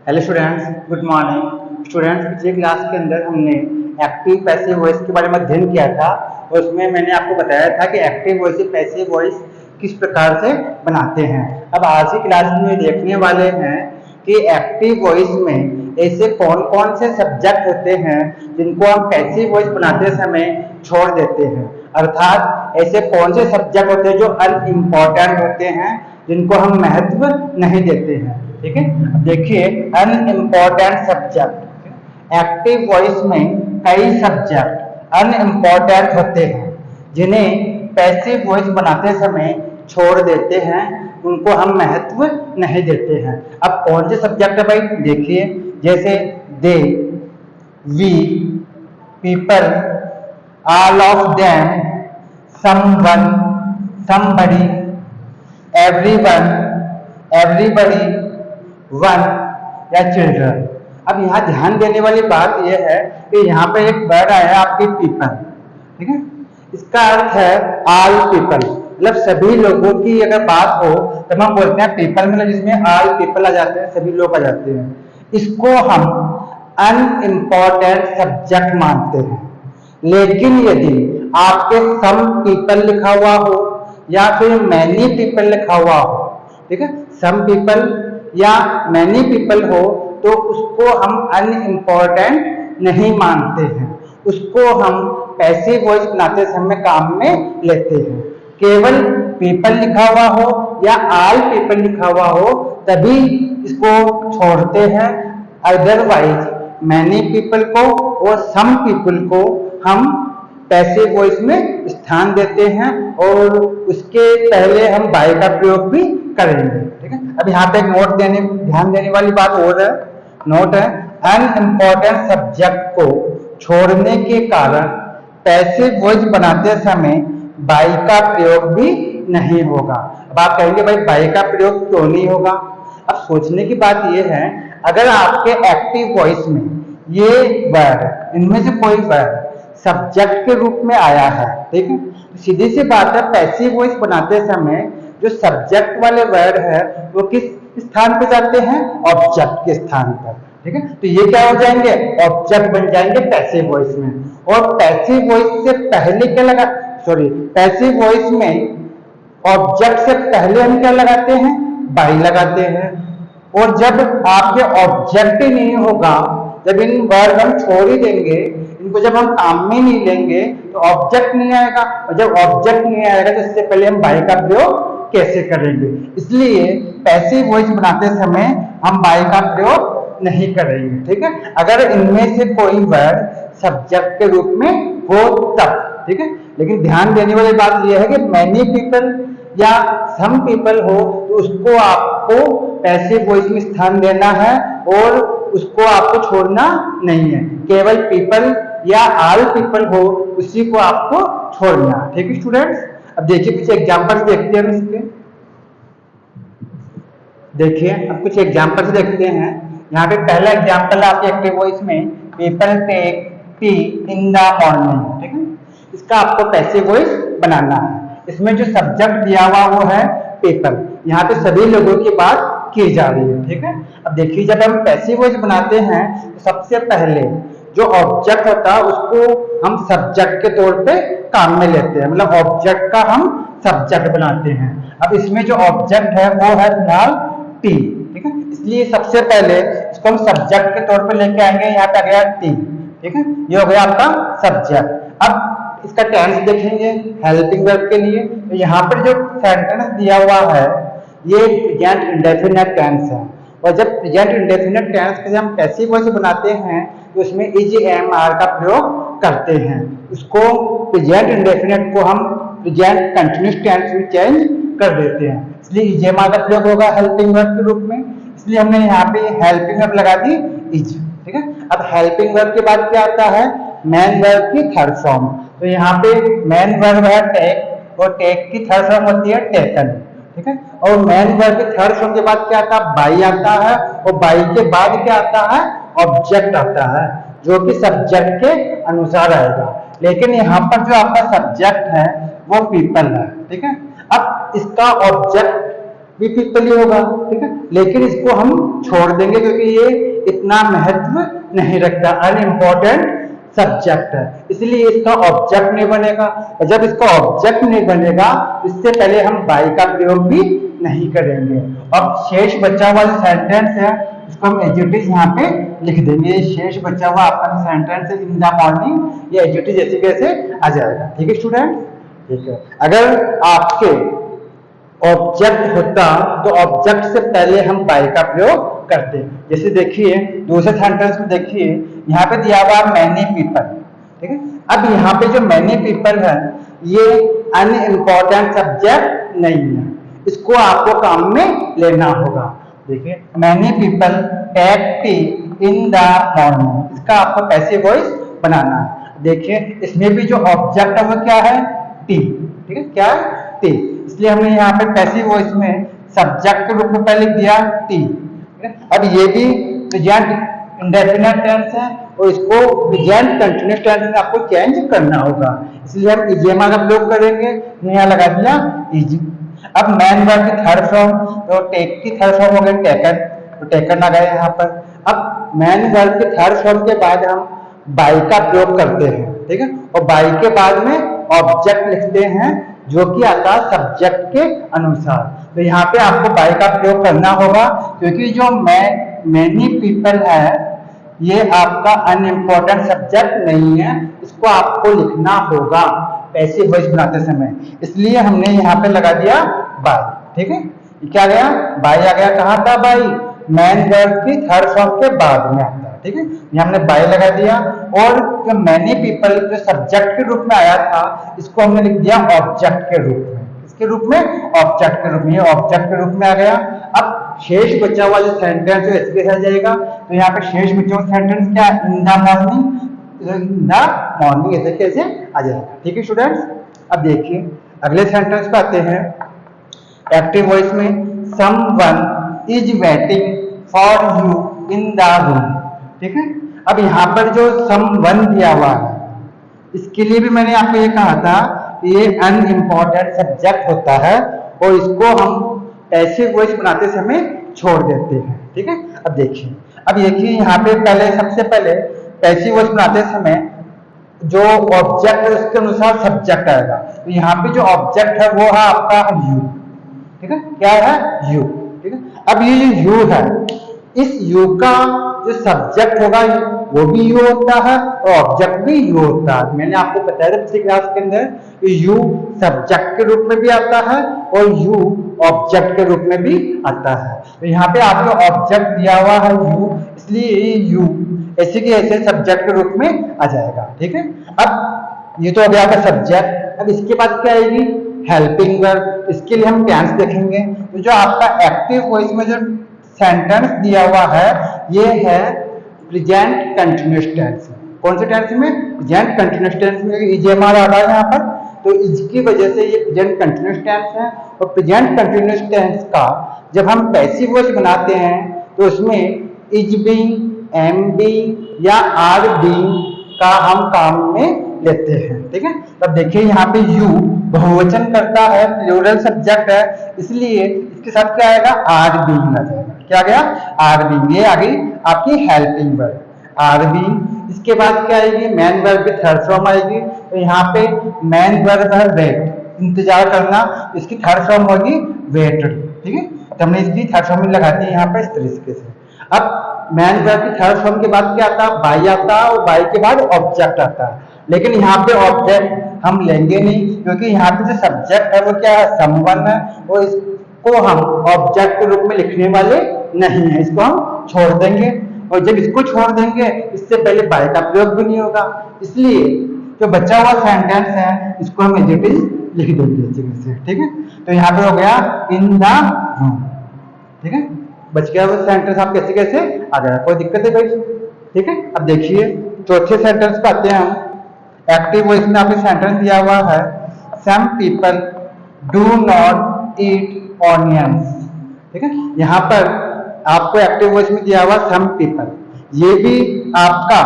Hello students, good morning. Students, पिछले class के अंदर हमने एक्टिव पैसिव वॉइस के बारे में अध्ययन किया था और उसमें मैंने आपको बताया था कि एक्टिव वॉइस से पैसिव वॉइस किस प्रकार से बनाते हैं। अब आज की क्लास में देखने वाले हैं कि एक्टिव वॉइस में ऐसे कौन कौन से सब्जेक्ट होते हैं जिनको हम पैसिव वॉइस बनाते समय छोड़ देते हैं, अर्थात ऐसे कौन से सब्जेक्ट होते हैं जो अनइम्पोर्टेंट होते हैं, जिनको हम महत्व नहीं देते हैं। ठीक है, देखिए अनइम्पोर्टेंट सब्जेक्ट। एक्टिव वॉइस में कई सब्जेक्ट अनइम्पोर्टेंट होते हैं जिन्हें पैसिव वॉइस बनाते समय छोड़ देते हैं, उनको हम महत्व नहीं देते हैं। अब कौन से सब्जेक्ट है भाई, देखिए जैसे they, we, people, all of them, someone, somebody, everyone, everybody, one या चिल्ड्रन। अब यहाँ ध्यान देने वाली बात यह है कि यहाँ पे एक वर्ड आया आपके पीपल, ठीक है। इसका अर्थ है ऑल पीपल, मतलब सभी लोगों की अगर बात हो तो हम बोलते हैं पीपल, मतलब जिसमें ऑल पीपल आ जाते हैं, सभी लोग आ जाते हैं। इसको हम अनइम्पोर्टेंट सब्जेक्ट मानते हैं। लेकिन यदि आपके सम पीपल लिखा हुआ हो या फिर मैनी पीपल लिखा हुआ हो, ठीक है, सम पीपल या मैनी पीपल हो, तो उसको हम अनइम्पोर्टेंट नहीं मानते हैं, उसको हम पैसिव वॉइस बनाते समय काम में लेते हैं। केवल पीपल लिखा हुआ हो या ऑल पीपल लिखा हुआ हो तभी इसको छोड़ते हैं, अदरवाइज मैनी पीपल को और सम पीपल को हम पैसिव वॉइस में स्थान देते हैं और उसके पहले हम बाय का प्रयोग भी करेंगे। ठीक है, अब यहाँ पे एक ध्यान देने वाली बात और है, नोट है, अनइम्पोर्टेंट सब्जेक्ट को छोड़ने के कारण पैसिव वॉइस बनाते समय बाय का प्रयोग भी नहीं होगा। अब आप कहेंगे भाई बाय का प्रयोग क्यों नहीं होगा? अब सोचने की बात यह है, अगर आपके एक्टिव वॉइस में ये वर्ड, इनमें से कोई वर्ड सब्जेक्ट के रूप में आया है, ठीक है, तो सीधी सी बात है पैसिव वॉइस बनाते समय जो सब्जेक्ट वाले वर्ड है वो किस स्थान पे जाते हैं? ऑब्जेक्ट के स्थान पर। ठीक है, तो ये क्या हो जाएंगे? ऑब्जेक्ट बन जाएंगे पैसिव वॉइस में। और पैसिव वॉइस से पहले क्या लगा, पैसिव वॉइस में ऑब्जेक्ट से पहले हम क्या लगाते हैं? बाय लगाते हैं। और जब आपके ऑब्जेक्ट ही नहीं होगा, जब इन वर्ड हम छोड़ ही देंगे, इनको जब हम काम में नहीं लेंगे तो ऑब्जेक्ट नहीं आएगा, और जब ऑब्जेक्ट नहीं आएगा तो इससे पहले हम बाय का प्रयोग कैसे करेंगे? इसलिए पैसिव वॉइस बनाते समय हम बाय का प्रयोग नहीं करेंगे। ठीक है, अगर इनमें से कोई वर्ड सब्जेक्ट के रूप में हो तब, ठीक है। लेकिन ध्यान देने वाली बात यह है कि मैनी पीपल या सम पीपल हो तो उसको आपको पैसिव वॉइस में स्थान देना है और उसको आपको छोड़ना नहीं है। केवल पीपल या ऑल पीपल हो उसी को आपको छोड़ना। ठीक है स्टूडेंट्स, अब देखिए कुछ एग्जांपल्स देखते हैं इसके। देखिए अब कुछ एग्जांपल्स देखते हैं। यहाँ पे पहला एग्जांपल है आपके एक्टिव वॉइस में, people take tea in the morning. ठीक है, इसका आपको पैसिव वॉइस बनाना है। इसमें जो सब्जेक्ट दिया हुआ वो है पीपल, यहाँ पे सभी लोगों की बात की जा रही है। ठीक है, अब देखिए जब हम पैसिव वॉइस बनाते हैं तो सबसे पहले जो ऑब्जेक्ट होता है उसको हम सब्जेक्ट के तौर पे काम में लेते हैं, मतलब ऑब्जेक्ट का हम सब्जेक्ट बनाते हैं। अब इसमें जो ऑब्जेक्ट है वो है फिलहाल टी। ठीक है, इसलिए सबसे पहले इसको हम सब्जेक्ट के तौर पे लेके आएंगे। यहाँ पे आ गया टी, ठीक है, ये हो गया आपका सब्जेक्ट। अब इसका टेंस देखेंगे हेल्पिंग वर्ब के लिए, तो यहाँ पर जो सेंटेंस दिया हुआ है ये प्रेजेंट इंडेफिनिट टेंस है। और जब प्रेजेंट इंडेफिनिट टेंस के हम पैसिव वॉइस बनाते हैं तो उसमें इज एम आर का प्रयोग करते हैं। उसको प्रेजेंट इंडेफिनिट को हम प्रेजेंट कंटिन्यूअस टेंस में चेंज कर देते हैं, इसलिए इज एम आर का प्रयोग होगा हेल्पिंग वर्ब के रूप में। इसलिए हमने यहाँ पे हेल्पिंग वर्ब लगा दी इज। ठीक है, अब हेल्पिंग वर्ब के बाद क्या आता है? मेन वर्ब की थर्ड फॉर्म। तो यहाँ पे मेन वर्ब है टेक और टेक की थर्ड फॉर्म होती है टेकन। ठीक है, और मेन वर्ब की थर्ड फॉर्म के बाद क्या आता है? बाई आता है, और बाई के बाद क्या आता है? ऑब्जेक्ट आता है, जो कि सब्जेक्ट के अनुसार आएगा। लेकिन यहाँ पर जो आपका सब्जेक्ट है वो पीपल है। ठीक है, अब इसका ऑब्जेक्ट भी पीपल ही होगा, ठीक है। लेकिन इसको हम छोड़ देंगे क्योंकि ये इतना महत्व नहीं रखता, अनइम्पोर्टेंट सब्जेक्ट है, इसलिए इसका ऑब्जेक्ट नहीं बनेगा। और जब इसका ऑब्जेक्ट नहीं बनेगा, इससे पहले हम बाई का प्रयोग भी नहीं करेंगे। अब शेष बचा हुआ जो सेंटेंस है इसको हम एज इट इज यहाँ पे लिख देंगे। शेष बचा हुआ आपका सेंटेंस है इन द मॉर्निंग, ये एज इट इज ऐसे कैसे आ जाएगा, ठीक है स्टूडेंट। ठीक है, अगर आपके ऑब्जेक्ट होता तो ऑब्जेक्ट से पहले हम बाय का प्रयोग करते। जैसे देखिए दूसरे सेंटेंस में देखिए, यहाँ पे दिया हुआ मैनी पीपल, ठीक है। अब यहाँ पे जो मैनी पीपल है ये अनइम्पोर्टेंट सब्जेक्ट नहीं है, इसको आपको काम में लेना होगा। देखिए many people take tea in the morning, इसका आपको पैसिव वॉइस बनाना है। देखिए इसमें भी जो ऑब्जेक्ट है वो क्या है, टी, ठीक है, क्या है टी, इसलिए हमने यहाँ पे पैसिव वॉइस में सब्जेक्ट के रूप में पहले दिया टी। अब ये भी प्रेजेंट इंडेफिनिट टेंस है और इसको प्रेजेंट कंटीन्यूअस टेंस में आपको चेंज करना होगा, इसलिए हम इजेमा का प्रयोग करेंगे। यहाँ लगा दिया इज। अब मैन वर्ब की थर्ड फॉर्म, तो टेक की थर्ड फॉर्म हो गई टेकन, तो टेकन आ गया यहाँ पर। अब मैन वर्ब के थर्ड फॉर्म के बाद हम बाई का प्रयोग करते हैं, ठीक है, और बाई के बाद में ऑब्जेक्ट लिखते हैं जो कि आता है सब्जेक्ट के अनुसार। तो यहाँ पे आपको बाय का प्रयोग करना होगा क्योंकि जो मैनी पीपल है ये आपका अनइम्पोर्टेंट सब्जेक्ट नहीं है, इसको आपको लिखना होगा पैसिव वॉइस बनाते समय, इसलिए हमने यहाँ पे लगा दिया बाय, ठीक है। क्या गया, बाय आ गया, कहाँ था बाय, मैन वर्ब की थर्ड फॉर्म के बाद में आता है, ठीक है, ये हमने बाय लगा दिया। और जो मैनी पीपल जो सब्जेक्ट के रूप में आया था इसको हमने लिख दिया ऑब्जेक्ट के रूप में, इसके रूप में ऑब्जेक्ट के रूप में, ये ऑब्जेक्ट के रूप में आ गया। अब शेष बचा हुआ जो सेंटेंस है इसके आ जाएगा, तो यहाँ पे शेष बचा हुआ सेंटेंस क्या है, इन the morning, in the morning ऐसे कैसे आ जाएगा, ठीक है स्टूडेंट्स। अब देखिए अगले सेंटेंस पे आते हैं एक्टिव वॉइस में, someone is waiting for you in the room, ठीक है। अब यहाँ पर जो समवन दिया हुआ है इसके लिए भी मैंने आपको ये कहा था ये अनइम्पोर्टेंट सब्जेक्ट होता है और इसको हम पैसिव वॉइस बनाते समय छोड़ देते हैं, ठीक है। अब देखिए यहाँ पे पहले सबसे पहले पैसिव वॉइस बनाते समय जो ऑब्जेक्ट है उसके अनुसार सब्जेक्ट आएगा, तो यहाँ पे जो ऑब्जेक्ट है वो है आपका यू, ठीक है, क्या है यू, ठीक है। अब ये जो यू है इस यू का जो सब्जेक्ट होगा वो भी यू होता है और ऑब्जेक्ट भी यू होता है। मैंने आपको बताया था पिछली क्लास के अंदर यू सब्जेक्ट के रूप में भी आता है और यू ऑब्जेक्ट के रूप में भी आता है। तो यहाँ पे आपको ऑब्जेक्ट दिया हुआ है यू, इसलिए यू ऐसे के ऐसे सब्जेक्ट के रूप में आ जाएगा, ठीक है। अब ये तो अभी आपका सब्जेक्ट, अब इसके बाद क्या आएगी हेल्पिंग वर्ब, इसके लिए हम टेंस देखेंगे। तो जो आपका एक्टिव वॉइस में जो सेंटेंस दिया हुआ है ये है प्रेजेंट कंटिन्यूअस टेंस। कौन से टेंस में, प्रेजेंट कंटिन्यूअस टेंस में, इजेमार आ रहा है यहाँ पर, तो इसकी वजह से ये प्रेजेंट कंटिन्यूअस टेंस है। और प्रेजेंट कंटिन्यूअस टेंस का जब हम पैसिव वॉइस बनाते हैं तो उसमें इज बीइंग, एम बीइंग या आर बीइंग का हम काम में लेते हैं, ठीक है। तब देखिए यहाँ पे यू बहुवचन करता है, प्लूरल सब्जेक्ट है, इसलिए इसके साथ क्या आएगा आर बीइंग आ जाएगा। क्या गया आर बीइंग, ये आ गई आपकी हेल्पिंग वर्ब आर बीइंग। इसके बाद क्या आएगी मैन वर्ब की थर्ड फॉर्म आएगी, तो यहाँ पे मैन वर्ब है वेट, इंतजार करना, इसकी थर्ड फॉर्म होगी वेटेड, ठीक है। तो हमने इसकी थर्ड फॉर्म लगा दी यहाँ पे इस तरीके से। अब मैन वर्ब की थर्ड फॉर्म के बाद क्या आता है बाई आता है और बाई के बाद ऑब्जेक्ट आता है, लेकिन यहाँ पे ऑब्जेक्ट हम लेंगे नहीं क्योंकि यहाँ पे जो सब्जेक्ट है वो क्या है समवन है और इसको हम ऑब्जेक्ट के रूप में लिखने वाले नहीं है, इसको हम छोड़ देंगे। और जब इसको छोड़ देंगे इससे पहले बाय का प्रयोग भी नहीं होगा, इसलिए जो बचा हुआ सेंटेंस है इसको हम एज इट इज लिख देंगे, ठीक है। तो यहाँ पे हो गया इन द रूम, ठीक है, बच गया वो सेंटेंस आप कैसे कैसे आ गया, कोई दिक्कत है भाई, ठीक है। अब देखिए चौथे सेंटेंस पे आते हैं हम। एक्टिव वॉइस में आपको सेंटेंस दिया हुआ है some people do not eat onions, ठीक है। यहाँ पर आपको एक्टिव वॉइस में दिया हुआ सम पीपल, ये भी आपका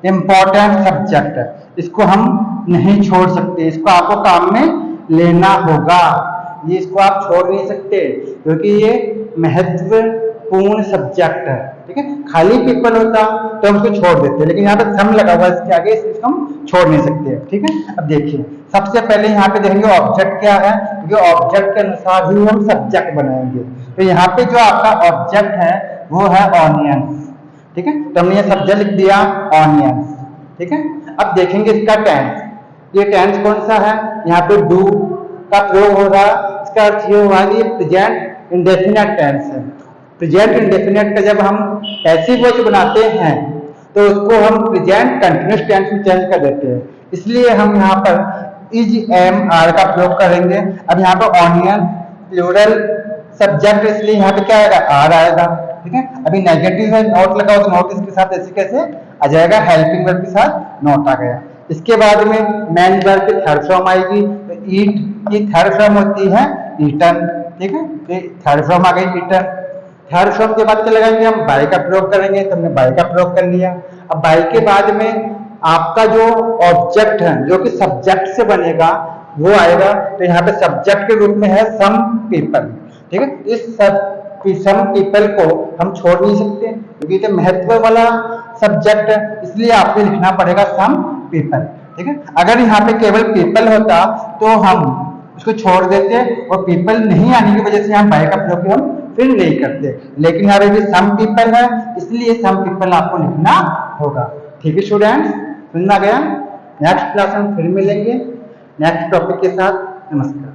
इंपॉर्टेंट सब्जेक्ट है, इसको हम नहीं छोड़ सकते, इसको आपको काम में लेना होगा। ये इसको आप छोड़ नहीं सकते क्योंकि ये महत्वपूर्ण सब्जेक्ट है, ठीक है। खाली पीपल होता तो हम उसको छोड़ देते, लेकिन यहाँ पे सम लगा हुआ है इसके आगे, इसको हम छोड़ नहीं सकते, ठीक है। अब देखिए सबसे पहले यहाँ पे देखेंगे ऑब्जेक्ट क्या है, क्योंकि ऑब्जेक्ट के अनुसार ही हम सब्जेक्ट बनाएंगे। तो यहाँ पे जो आपका ऑब्जेक्ट है वो है ऑनियंस, ठीक है। तो हमने ये सब्जेक्ट लिख दिया ऑनियंस, ठीक है। अब देखेंगे इसका टेंस, ये टेंस कौन सा है, यहाँ पे डू का प्रयोग हो रहा है, इसका अर्थ ये हुआ कि प्रेजेंट इंडेफिनिट टेंस है। प्रेजेंट इंडेफिनिट का जब हम पैसिव वॉइस बनाते हैं तो उसको हम प्रेजेंट कंटिन्यूअस टेंस में चेंज कर देते हैं, इसलिए हम यहाँ पर इज एम आर का प्रयोग करेंगे। अब यहाँ पर ऑनियन प्लूरल सब्जेक्ट, इसलिए यहाँ पे क्या आएगा, आर आएगा, ठीक है। अभी नेगेटिव है, नॉट लगाओ तो नॉट इसके साथ ऐसे कैसे आ जाएगा, हेल्पिंग वर्ब के साथ नॉट आ गया। इसके बाद में मेन वर्ब की थर्ड फॉर्म आएगी, तो ईट की थर्ड फॉर्म होती है ईटन, ठीक है। थर्ड फॉर्म आ गई ईटन। थर्ड फॉर्म के बाद क्या लगाएंगे हम, बाय का प्रयोग करेंगे, तो हमने बाय का प्रयोग कर लिया। अब बाय के बाद में आपका जो ऑब्जेक्ट है जो कि सब्जेक्ट से बनेगा वो आएगा, तो यहाँ पे सब्जेक्ट के रूप में है सम पीपल, ठीक है। इस सम पीपल को हम छोड़ नहीं सकते क्योंकि ये महत्व वाला सब्जेक्ट है, इसलिए आपको लिखना पड़ेगा सम पीपल, ठीक है। अगर यहाँ पे केवल पीपल होता तो हम उसको छोड़ देते और पीपल नहीं आने की वजह से यहाँ बाय का प्रयोग हम फिर नहीं करते, लेकिन यहाँ पे भी सम पीपल है इसलिए सम पीपल आपको लिखना होगा, ठीक है स्टूडेंट्स, सुनना गया। नेक्स्ट क्लास में फिर मिलेंगे नेक्स्ट टॉपिक के साथ। नमस्कार।